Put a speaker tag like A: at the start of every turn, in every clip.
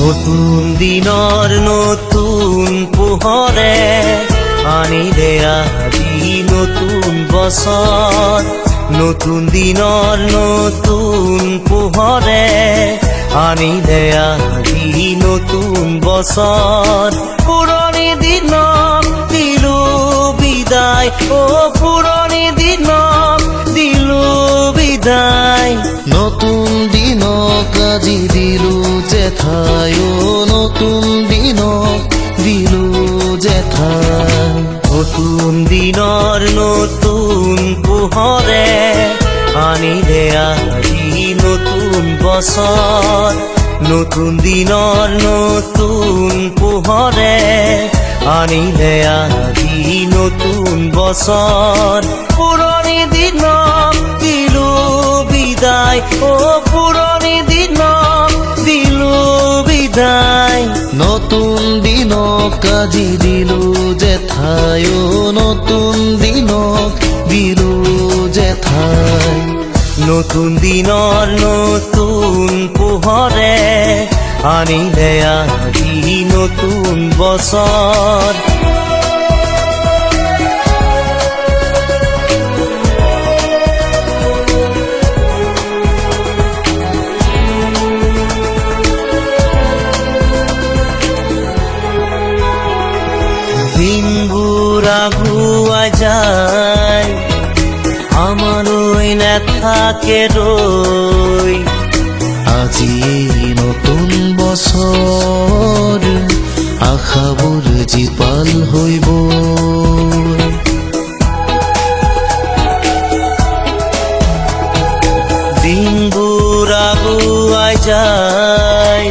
A: নতুন দিনৰ নতুন পোহৰে আনিলে আজি নতুন বছৰ। নতুন দিনৰ নতুন পোহৰে আনিলে আজি নতুন বছৰ। পুৰণি দিনক দিলো বিদায়, পুৰণি দিনক দিলো বিদায়।
B: নতুন দিনক আজি দিলো জেঠাই, নতুন দিনক দিলো জেঠাই।
A: নতুন দিনৰ নতুন পোহৰে আনিলে আজি নতুন বছৰ। নতুন দিনৰ নতুন পোহৰে আনিলে আজি নতুন বছৰ। পুৰণি দিনক দিলো বিদায়, পুৰণি দিনক দিলো বিদায়।
B: নতুন দিনক আজি দিলো জেঠাই, নতুন দিনক দিলো জেঠাই।
A: নতুন দিনৰ নতুন পোহৰে আনিলে আজি নতুন বছৰ। দিনবোৰ আগুৱাই যায়, আমালৈ নাথাকে ৰৈ।
B: আজি নতুন বছৰ, আশাবোৰ জীপাল হৈব।
A: দিনবোৰ আগুৱাই যায়,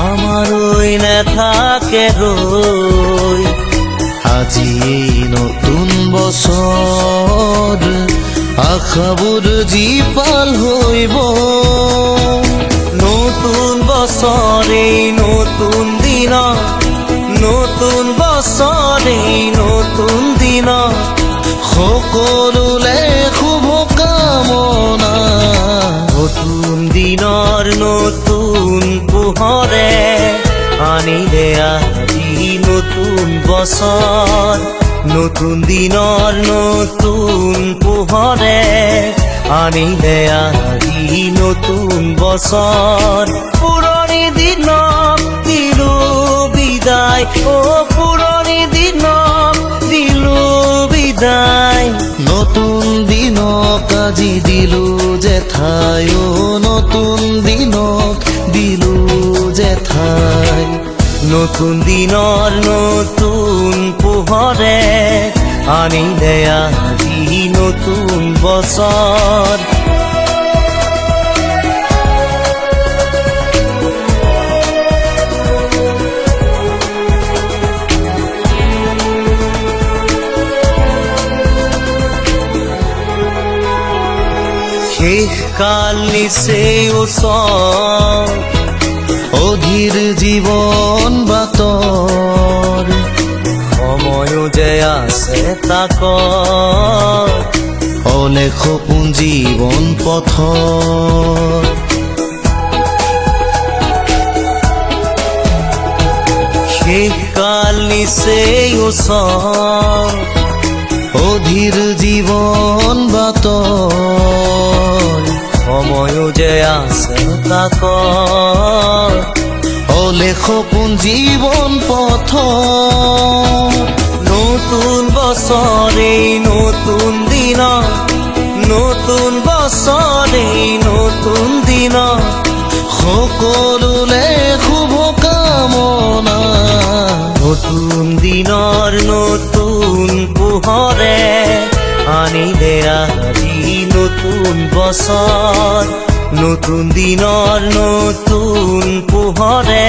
A: আমালৈ নাথাকে ৰৈ।
B: আজি নতুন বছৰ, আশাবোৰ জীপাল হৈব।
A: নতুন বছৰে নতুন দিন, নতুন বছৰে নতুন দিন।
B: সকলোলে শুভ কামনা।
A: নতুন দিনৰ নতুন পোহৰে আনিলে আজি নতুন বছৰ। নতুন দিনৰ নতুন পোহৰে আনিলে আজি নতুন বছৰ। পুৰণি দিনক দিলো বিদায়, পুৰণি দিনক দিলো বিদায়।
B: নতুন দিনক আজি দিলো জেঠাই, নতুন দিনক দিলো জেঠাই।
A: নতুন দিনৰ নতুন পোহৰে আনিলে আজি নতুন বছৰ। শেষকাল নিচেই ওচৰ,
B: অধীৰ জীৱন বাতৰ।
A: সময়ো যে আছে তাক,
B: অলেখ সপোন জীৱন পথৰ।
A: শেষকাল নিচেই ওচৰ,
B: অধীৰ জীৱন বাতৰ।
A: সময়ো যে আছে তাক,
B: অলেখ সপোন জীৱন পথৰ।
A: নতুন বছৰে নতুন দিন, নতুন বছৰে নতুন দিন।
B: সকলোলে শুভ কামনা।
A: নতুন দিনৰ নতুন পোহৰে আনিলে আজি নতুন বছৰ। নতুন দিনৰ নতুন পোহৰে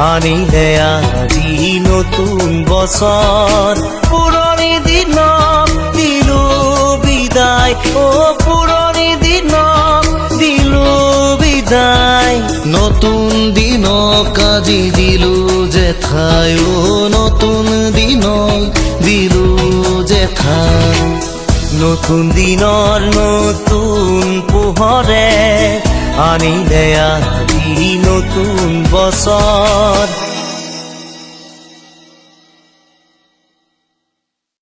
A: আনিলে আজি নতুন বছৰ। পুৰণি দিনক দিলো বিদায়, পুৰণি দিনক দিলো বিদায়।
B: নতুন দিনক আজি দিলো জেঠাই, নতুন দিনক দিলো জেঠাই।
A: নতুন দিনৰ নতুন পোহৰে আনিলে আজি নতুন নতুন বছৰ